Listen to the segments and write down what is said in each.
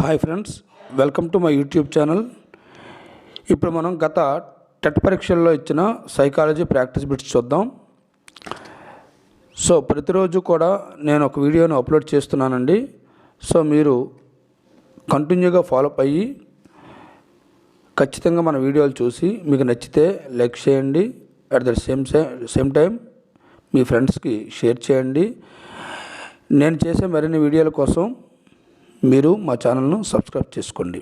Hi friends, welcome to my YouTube channel. ఇప్పుడు మనం గత టెట్ పరీక్షల్లో ఇచ్చిన సైకాలజీ ప్రాక్టీస్ బిట్స్ చూద్దాం. సో ప్రతిరోజు కూడా నేను ఒక వీడియోను అప్లోడ్ చేస్తున్నానండి. సో మీరు కంటిన్యూగా ఫాలోఅప్ అయ్యి ఖచ్చితంగా మన వీడియోలు చూసి మీకు నచ్చితే లైక్ చేయండి. అట్ ద సేమ్ టైం మీ ఫ్రెండ్స్కి షేర్ చేయండి. నేను చేసే మరిన్ని వీడియోల కోసం మీరు మా ఛానల్ను సబ్స్క్రైబ్ చేసుకోండి.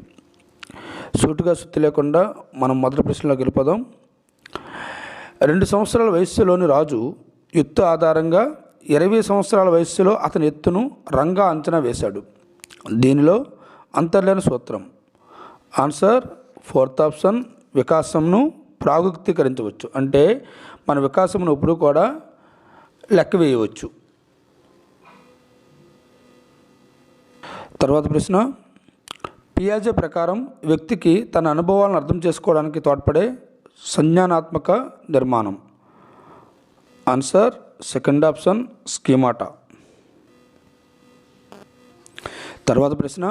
సూటిగా సుత్తి లేకుండా మనం మొదటి ప్రశ్నలోకి వెళ్ళిపోదాం. 2 సంవత్సరాల వయస్సులోని రాజు ఎత్తు ఆధారంగా 20 సంవత్సరాల వయస్సులో అతని ఎత్తును రంగా అంచనా వేశాడు. దీనిలో అంతర్లేని సూత్రం. ఆన్సర్ ఫోర్త్ ఆప్షన్, వికాసంను ప్రాగుక్తీకరించవచ్చు. అంటే మన వికాసమును ఇప్పుడు కూడా లెక్క వేయవచ్చు. తర్వాత ప్రశ్న, పియాజే ప్రకారం వ్యక్తికి తన అనుభవాలను అర్థం చేసుకోవడానికి తోడ్పడే సంజ్ఞానాత్మక నిర్మాణం. Answer second option, schemata. తర్వాత ప్రశ్న,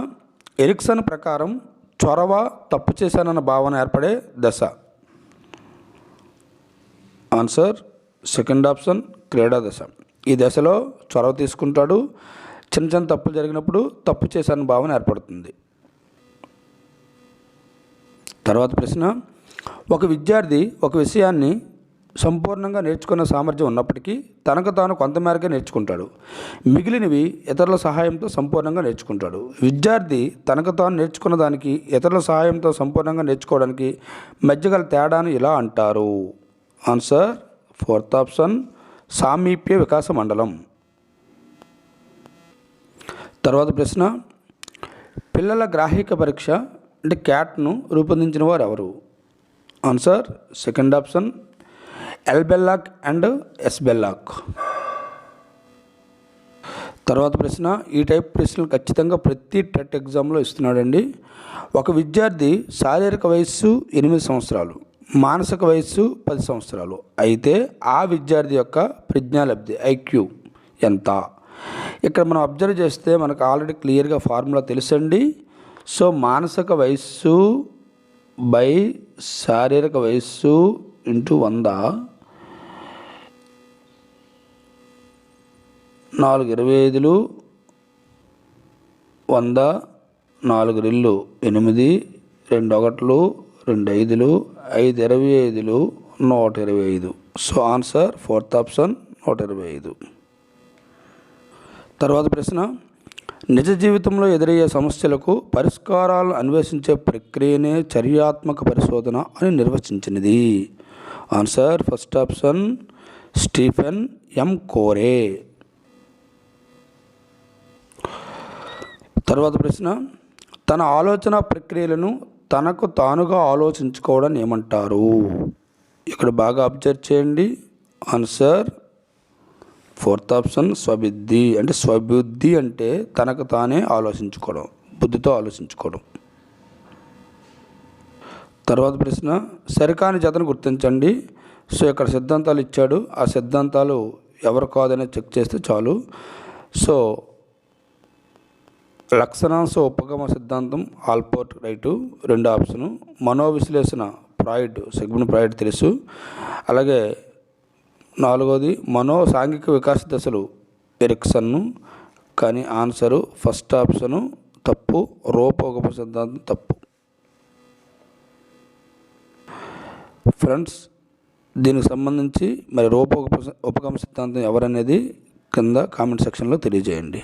ఎరిక్సన్ ప్రకారం చొరవ తప్పు చేశానన్న భావన ఏర్పడే దశ. ఆన్సర్ సెకండ్ ఆప్షన్, క్రీడా దశ. ఈ దశలో చొరవ తీసుకుంటాడు. చిన్న చిన్న తప్పులు జరిగినప్పుడు తప్పు చేశానన్న భావన ఏర్పడుతుంది. తర్వాత ప్రశ్న, ఒక విద్యార్థి ఒక విషయాన్ని సంపూర్ణంగా నేర్చుకున్న సామర్థ్యం ఉన్నప్పటికీ తనకు తాను కొంతమేరకే నేర్చుకుంటాడు. మిగిలినవి ఇతరుల సహాయంతో సంపూర్ణంగా నేర్చుకుంటాడు. విద్యార్థి తనకు తాను నేర్చుకున్న దానికి ఇతరుల సహాయంతో సంపూర్ణంగా నేర్చుకోవడానికి మధ్య గల తేడాను ఇలా అంటారు. ఆన్సర్ ఫోర్త్ ఆప్షన్, సామీప్య వికాస మండలం. తర్వాత ప్రశ్న, పిల్లల గ్రాహిక పరీక్ష అంటే క్యాట్ను రూపొందించిన వారు ఎవరు? Answer second option, L Bellak and S Bellak. తర్వాత ప్రశ్న, ఈ టైప్ ప్రశ్నలు ఖచ్చితంగా ప్రతి టెట్ ఎగ్జామ్లో ఇస్తున్నాడండి. ఒక విద్యార్థి శారీరక వయస్సు 8 సంవత్సరాలు, మానసిక వయస్సు 10 సంవత్సరాలు అయితే ఆ విద్యార్థి యొక్క ప్రజ్ఞాలబ్ధి ఐక్యూ ఎంత? ఇక్కడ మనం అబ్జర్వ్ చేస్తే మనకు ఆల్రెడీ క్లియర్గా ఫార్ములా తెలుసండి. సో మానసిక వయస్సు బై శారీరక వయస్సు into 100, 4 25, 100, 4 2 8, 2 1, 2 5, 5 25, 125. So answer fourth option, 125. తర్వాత ప్రశ్న, నిజ జీవితంలో ఎదురయ్యే సమస్యలకు పరిష్కారాలను అన్వేషించే ప్రక్రియనే చర్యాత్మక పరిశోధన అని నిర్వచించినది. ఆన్సర్ ఫస్ట్ ఆప్షన్, స్టీఫెన్ ఎం కోరే. తర్వాత ప్రశ్న, తన ఆలోచన ప్రక్రియలను తనకు తానుగా ఆలోచించుకోవడం ఏమంటారు? ఇక్కడ బాగా అబ్జర్వ్ చేయండి. ఆన్సర్ ఫోర్త్ ఆప్షన్, స్వబుద్ధి. అంటే స్వబుద్ధి అంటే తనకు తానే ఆలోచించుకోవడం, బుద్ధితో ఆలోచించుకోవడం. తర్వాత ప్రశ్న, సరికాని జతను గుర్తించండి. సో ఇక్కడ సిద్ధాంతాలు ఇచ్చాడు, ఆ సిద్ధాంతాలు ఎవరు కాదని చెక్ చేస్తే చాలు. సో లక్షణాంశ ఉపగమ సిద్ధాంతం ఆల్పోర్ట్ రైటు, 2 ఆప్షను. మనోవిశ్లేషణ ఫ్రాయిడ్, సిగ్మండ్ ఫ్రాయిడ్ తెలుసు. అలాగే 4వది మనో సాంఘిక వికాస దశలు ఎరిక్సన్ను. కానీ ఆన్సరు ఫస్ట్ ఆప్షను తప్పు, రూపగమ సిద్ధాంతం తప్పు. ఫ్రెండ్స్, దీనికి సంబంధించి మరి ఉపగమ సిద్ధాంతం ఎవరనేది కింద కామెంట్ సెక్షన్లో తెలియజేయండి.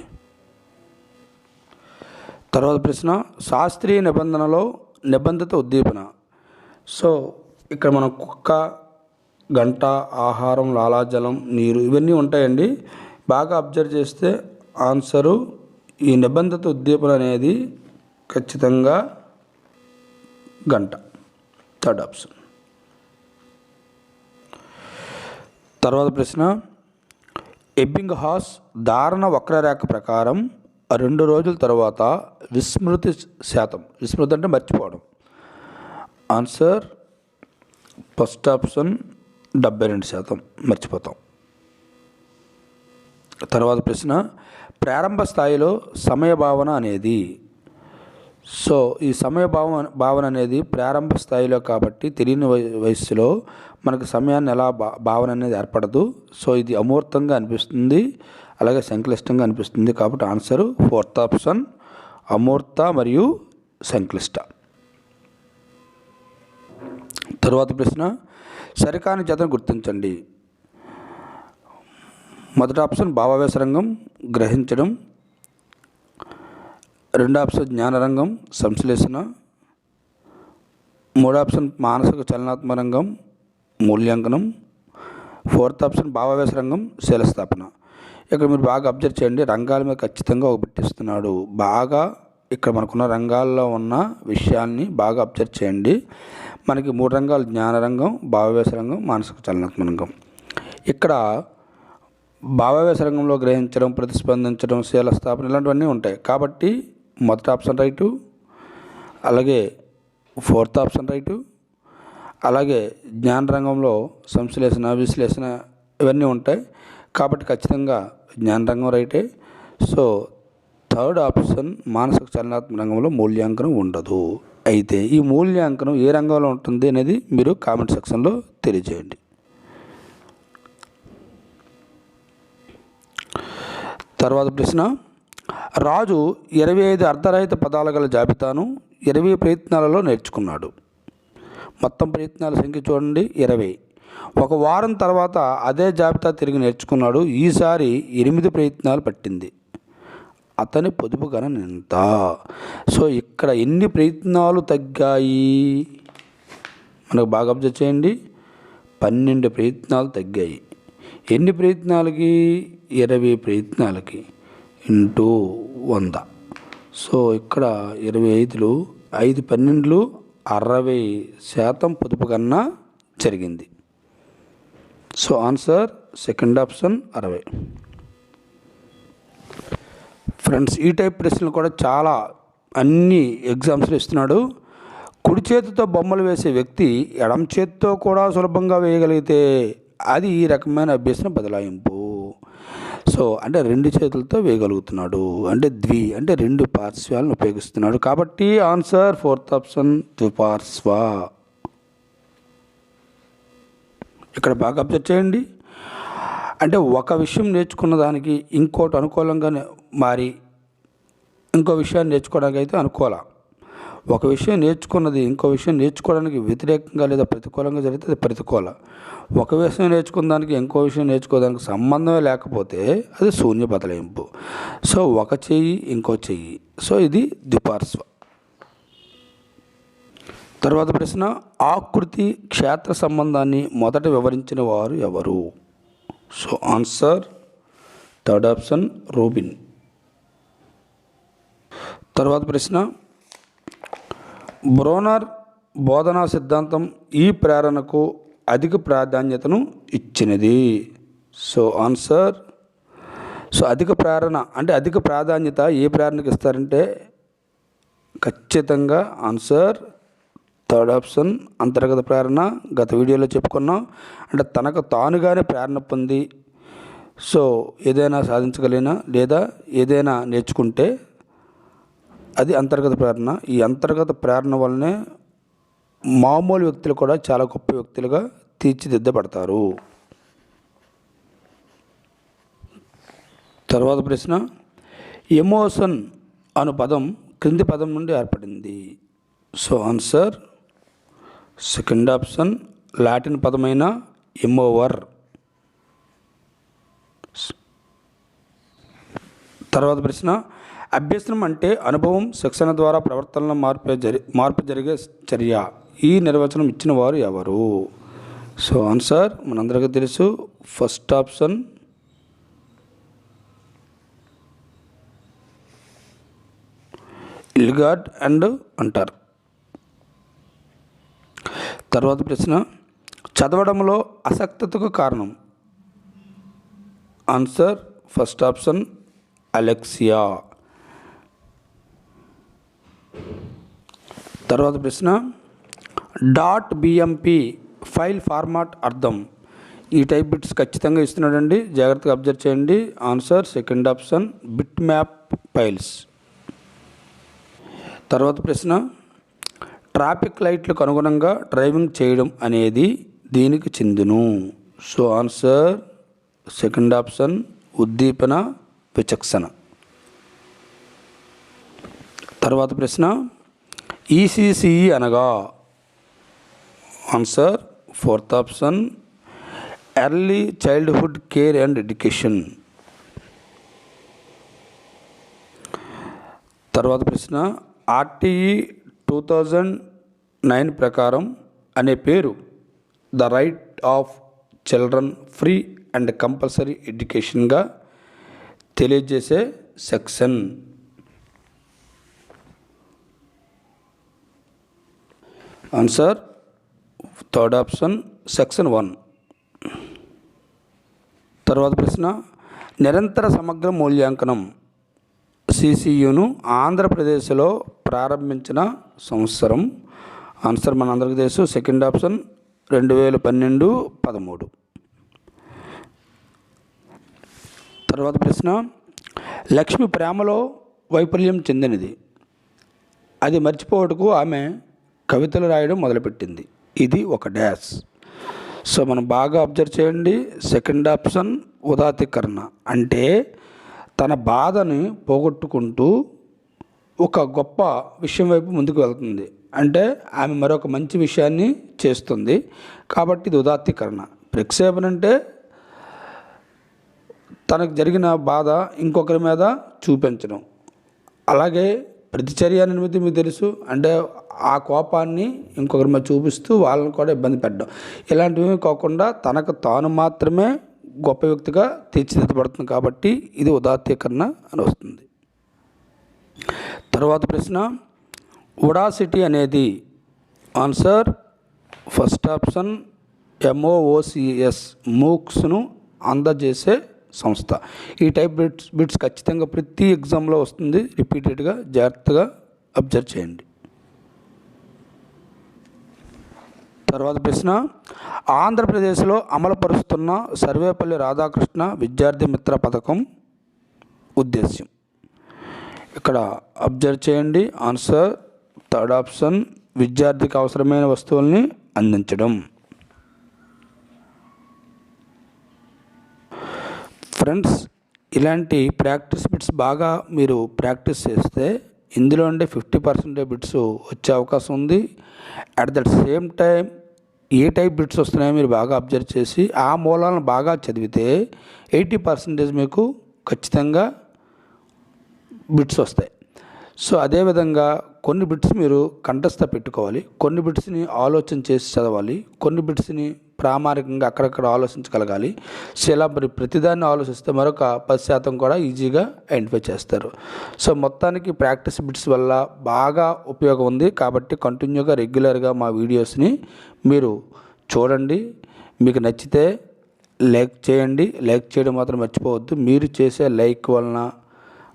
తర్వాత ప్రశ్న, శాస్త్రీయ నిబంధనలో నిబంధిత ఉద్దీపన. సో ఇక్కడ మనం కుక్క, గంట, ఆహారం, లాలాజలం, నీరు ఇవన్నీ ఉంటాయండి. బాగా అబ్జర్వ్ చేస్తే ఆన్సరు ఈ నిబంధిత ఉద్దీపన అనేది ఖచ్చితంగా గంట, థర్డ్ ఆప్షన్. తర్వాత ప్రశ్న, ఎబ్బింగ్హాస్ ధారణ వక్రరేఖ ప్రకారం 2 రోజుల తర్వాత విస్మృతి శాతం, విస్మృతి అంటే మర్చిపోవడం. ఆన్సర్ ఫస్ట్ ఆప్షన్, 72% మర్చిపోతాం. తర్వాత ప్రశ్న, ప్రారంభ స్థాయిలో సమయ భావన అనేది సో ఈ సమయ భావన అనేది ప్రారంభ స్థాయిలో కాబట్టి తెలియని వయస్సులో మనకు సమయాన్ని ఎలా భావన అనేది ఏర్పడదు. సో ఇది అమూర్తంగా అనిపిస్తుంది, అలాగే సంక్లిష్టంగా అనిపిస్తుంది. కాబట్టి ఆన్సరు 4th ఆప్షన్ అమూర్త మరియు సంక్లిష్ట. తరువాత ప్రశ్న, సరికాని జతను గుర్తించండి. మొదటి ఆప్షన్ భావావేశ రంగం గ్రహించడం, రెండో ఆప్షన్ జ్ఞానరంగం సంశ్లేషణ, మూడో ఆప్షన్ మానసిక చలనాత్మక రంగం మూల్యాంకనం, 4th ఆప్షన్ భావావేశ రంగం శీలస్థాపన. ఇక్కడ మీరు బాగా అబ్జర్వ్ చేయండి, రంగాల మీద ఖచ్చితంగా ఒక బిట్టిస్తున్నాడు. బాగా ఇక్కడ మనకున్న రంగాల్లో ఉన్న విషయాల్ని బాగా అబ్జర్వ్ చేయండి. మనకి 3 రంగాలు, జ్ఞానరంగం, భావావేశ రంగం, మానసిక చలనాత్మక రంగం. ఇక్కడ భావావేశ రంగంలో గ్రహించడం, ప్రతిస్పందించడం, శీలస్థాపన ఇలాంటివన్నీ ఉంటాయి. కాబట్టి మొదటి ఆప్షన్ రైటు, అలాగే 4th ఆప్షన్ రైటు, అలాగే జ్ఞాన రంగంలో సంశ్లేషణ, విశ్లేషణ ఇవన్నీ ఉంటాయి. కాబట్టి ఖచ్చితంగా జ్ఞాన రంగం రైటే. సో 3rd ఆప్షన్ మానసిక చలనాత్మక రంగంలో మూల్యాంకనం ఉండదు. అయితే ఈ మూల్యాంకనం ఏ రంగంలో ఉంటుంది అనేది మీరు కామెంట్ సెక్షన్లో తెలియజేయండి. తర్వాత ప్రశ్న, రాజు 25 అర్ధరహిత పదాలు గల జాబితాను 20 ప్రయత్నాలలో నేర్చుకున్నాడు. మొత్తం ప్రయత్నాల సంఖ్య చూడండి 20. ఒక వారం తర్వాత అదే జాబితా తిరిగి నేర్చుకున్నాడు. ఈసారి 8 ప్రయత్నాలు పట్టింది. అతని పొదుపు గణన ఎంత? సో ఇక్కడ ఎన్ని ప్రయత్నాలు తగ్గాయి మనకు బాగా అబ్జర్వ్ చేయండి. 12 ప్రయత్నాలు తగ్గాయి. ఎన్ని ప్రయత్నాలకి? 20 ప్రయత్నాలకి ఇంటూ 100. సో ఇక్కడ 25లు 5 12లు 60% పొదుపు కన్నా జరిగింది. So answer second option 60. Friends, ఈ టైప్ ప్రశ్నలు కూడా చాలా అన్ని ఎగ్జామ్స్లో ఇస్తున్నాడు. కుడి చేతితో బొమ్మలు వేసే వ్యక్తి ఎడమ చేతితో కూడా సులభంగా వేయగలిగితే అది ఈ రకమైన అభ్యసన బదలాయింపు. సో అంటే 2 చేతులతో వేయగలుగుతున్నాడు, అంటే అంటే 2 పార్శ్వాలను ఉపయోగిస్తున్నాడు. కాబట్టి ఆన్సర్ 4th ఆప్షన్ ద్విపార్శ్వ. ఇక్కడ బాగా అబ్జర్వ్ చేయండి. అంటే ఒక విషయం నేర్చుకున్న దానికి ఇంకోటి అనుకూలంగా మారి ఇంకో విషయాన్ని నేర్చుకోవడానికి అయితే అనుకూల. ఒక విషయం నేర్చుకున్నది ఇంకో విషయం నేర్చుకోవడానికి వ్యతిరేకంగా లేదా ప్రతికూలంగా జరిగితే అది ప్రతికూల. ఒక విషయం నేర్చుకున్న దానికి ఇంకో విషయం నేర్చుకోవడానికి సంబంధమే లేకపోతే అది శూన్య బదలాయింపు. సో ఒక చెయ్యి ఇంకో చెయ్యి. సో ఇది ద్విపార్శ్వ. తర్వాత ప్రశ్న, ఆకృతి క్షేత్ర సంబంధాన్ని మొదట వివరించిన వారు ఎవరు? So answer 3rd option Rubin. తర్వాత ప్రశ్న, బ్రోనర్ బోధనా సిద్ధాంతం ఈ ప్రేరణకు అధిక ప్రాధాన్యతను ఇచ్చినది. సో ఆన్సర్ అధిక ప్రేరణ అంటే అధిక ప్రాధాన్యత ఏ ప్రేరణకు ఇస్తారంటే ఖచ్చితంగా ఆన్సర్ 3rd ఆప్షన్ అంతర్గత ప్రేరణ. గత వీడియోలో చెప్పుకున్నాం. అంటే తనకు తానుగానే ప్రేరణ పొంది సో ఏదైనా సాధించగలిగినా లేదా ఏదైనా నేర్చుకుంటే అది అంతర్గత ప్రేరణ. ఈ అంతర్గత ప్రేరణ వల్లనే మామూలు వ్యక్తులు కూడా చాలా గొప్ప వ్యక్తులుగా తీర్చిదిద్దబడతారు. తర్వాత ప్రశ్న, ఎమోషన్ అను పదం క్రింది పదం నుండి ఏర్పడింది. So answer second option Latin పదమైన ఎమోవర్. తర్వాత ప్రశ్న, అభ్యసనం అంటే అనుభవం, శిక్షణ ద్వారా ప్రవర్తనలో మార్పు జరిగే చర్య. ఈ నిర్వచనం ఇచ్చిన వారు ఎవరు? సో ఆన్సర్ మనందరికీ తెలుసు, ఫస్ట్ ఆప్షన్ ఇల్గార్డ్ అండ్ అంటారు. తర్వాత ప్రశ్న, చదవడంలో ఆసక్తతకు కారణం. Answer first option alexia. తర్వాత ప్రశ్న, .bmp ఫైల్ ఫార్మాట్ అర్థం. ఈ టైప్ బిట్స్ ఖచ్చితంగా ఇస్తున్నాడండి, జాగ్రత్తగా అబ్జర్వ్ చేయండి. Answer second option bit map files. తర్వాత ప్రశ్న, ట్రాఫిక్ లైట్లకు అనుగుణంగా డ్రైవింగ్ చేయడం అనేది దీనికి చెందును. సో ఆన్సర్ సెకండ్ ఆప్షన్ ఉద్దీపన విచక్షణ. తర్వాత ప్రశ్న, ఈసీసీఈ అనగా answer fourth option early childhood care and education. తర్వాత ప్రశ్న, ఆర్టీఈ 2009 ప్రకారం అనే పేరు the right of children free and compulsory ఎడ్యుకేషన్గా తెలియజేసే section. Answer third option section 1. తర్వాత ప్రశ్న, నిరంతర సమగ్ర మూల్యాంకనం సిసియును ఆంధ్రప్రదేశ్లో ప్రారంభించిన సంవత్సరం. ఆన్సర్ మన అందరికీ తెలుసు, సెకండ్ ఆప్షన్ 2012-13. తర్వాత ప్రశ్న, లక్ష్మి ప్రేమలో వైఫల్యం చెందినది, అది మర్చిపోవటకు ఆమె కవితలు రాయడం మొదలుపెట్టింది. ఇది ఒక డాష్. సో మనం బాగా అబ్జర్వ్ చేయండి. సెకండ్ ఆప్షన్ ఉదాత్తీకరణ, అంటే తన బాధని పోగొట్టుకుంటూ ఒక గొప్ప విషయం వైపు ముందుకు వెళ్తుంది, అంటే ఆమె మరొక మంచి విషయాన్ని చేస్తుంది, కాబట్టి ఇది ఉదాత్తీకరణ. ప్రక్షేపణ అంటే తనకు జరిగిన బాధ ఇంకొకరి మీద చూపించడం. అలాగే ప్రతిచర్య అనేది మీకు తెలుసు, అంటే ఆ కోపాన్ని ఇంకొకరి మీద చూపిస్తూ వాళ్ళని కూడా ఇబ్బంది పెట్టడం. ఇలాంటివి కాకుండా తనకు తాను మాత్రమే గొప్ప వ్యక్తిగా తీర్చిదిద్దబడుతుంది, కాబట్టి ఇది ఉదాత్తీకరణ అని వస్తుంది. తర్వాత ప్రశ్న, ఉడాసిటీ అనేది ఆన్సర్ ఫస్ట్ ఆప్షన్ MOOCS మూక్స్ను అందజేసే సంస్థ. ఈ టైప్ బిట్స్ ఖచ్చితంగా ప్రతి ఎగ్జామ్లో వస్తుంది, రిపీటెడ్గా జాగ్రత్తగా అబ్జర్వ్ చేయండి. తర్వాత ప్రశ్న, ఆంధ్రప్రదేశ్లో అమలుపరుస్తున్న సర్వేపల్లి రాధాకృష్ణ విద్యార్థి మిత్ర పథకం ఉద్దేశ్యం. ఇక్కడ అబ్జర్వ్ చేయండి. ఆన్సర్ థర్డ్ ఆప్షన్ విద్యార్థికి అవసరమైన వస్తువుల్ని అందించడం. ఫ్రెండ్స్, ఇలాంటి ప్రాక్టీస్ బిట్స్ బాగా మీరు ప్రాక్టీస్ చేస్తే ఇందులో ఉండే 50% బిట్స్ వచ్చే అవకాశం ఉంది. At that same time A type bits వస్తున్నాయో మీరు బాగా అబ్జర్వ్ చేసి ఆ మూలాలను బాగా చదివితే 80% మీకు ఖచ్చితంగా బిట్స్ వస్తాయి. సో అదేవిధంగా కొన్ని బిట్స్ మీరు కంఠస్థ పెట్టుకోవాలి, కొన్ని బిట్స్ని ఆలోచన చేసి చదవాలి, కొన్ని బిట్స్ని ప్రామాణికంగా అక్కడక్కడ ఆలోచించగలగాలి. సో ఇలా మరి ప్రతిదాన్ని ఆలోచిస్తే మరొక 10% కూడా ఈజీగా ఐడెంటిఫై చేస్తారు. సో మొత్తానికి ప్రాక్టీస్ బిట్స్ వల్ల బాగా ఉపయోగం ఉంది, కాబట్టి కంటిన్యూగా రెగ్యులర్గా మా వీడియోస్ని మీరు చూడండి. మీకు నచ్చితే లైక్ చేయండి, లైక్ చేయడం మాత్రం మర్చిపోవద్దు. మీరు చేసే లైక్ వలన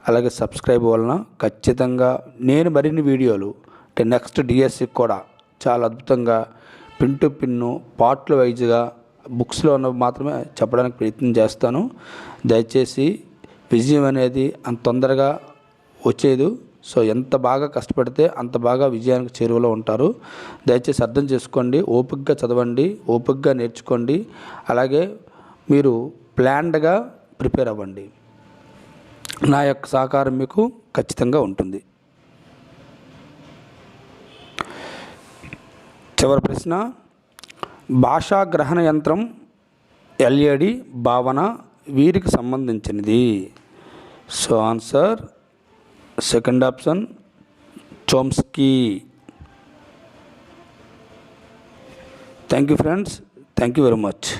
అలాగే సబ్స్క్రైబ్ వలన ఖచ్చితంగా నేను మరిన్ని వీడియోలు అంటే నెక్స్ట్ డిఎస్సికి కూడా చాలా అద్భుతంగా పిన్ టు పిన్ను పార్ట్ల వైజ్గా బుక్స్లో ఉన్నవి మాత్రమే చెప్పడానికి ప్రయత్నం చేస్తాను. దయచేసి విజయం అనేది అంత తొందరగా వచ్చేది. సో ఎంత బాగా కష్టపడితే అంత బాగా విజయానికి చేరువలో ఉంటారు. దయచేసి అర్థం చేసుకోండి, ఓపికగా చదవండి, ఓపికగా నేర్చుకోండి, అలాగే మీరు ప్లాన్డ్గా ప్రిపేర్ అవ్వండి. నా యొక్క సహకారం మీకు ఖచ్చితంగా ఉంటుంది. చివరి ప్రశ్న, భాషా గ్రహణ యంత్రం LED భావన వీరికి సంబంధించినది. So answer second option Chomsky. Thank you friends, thank you very much.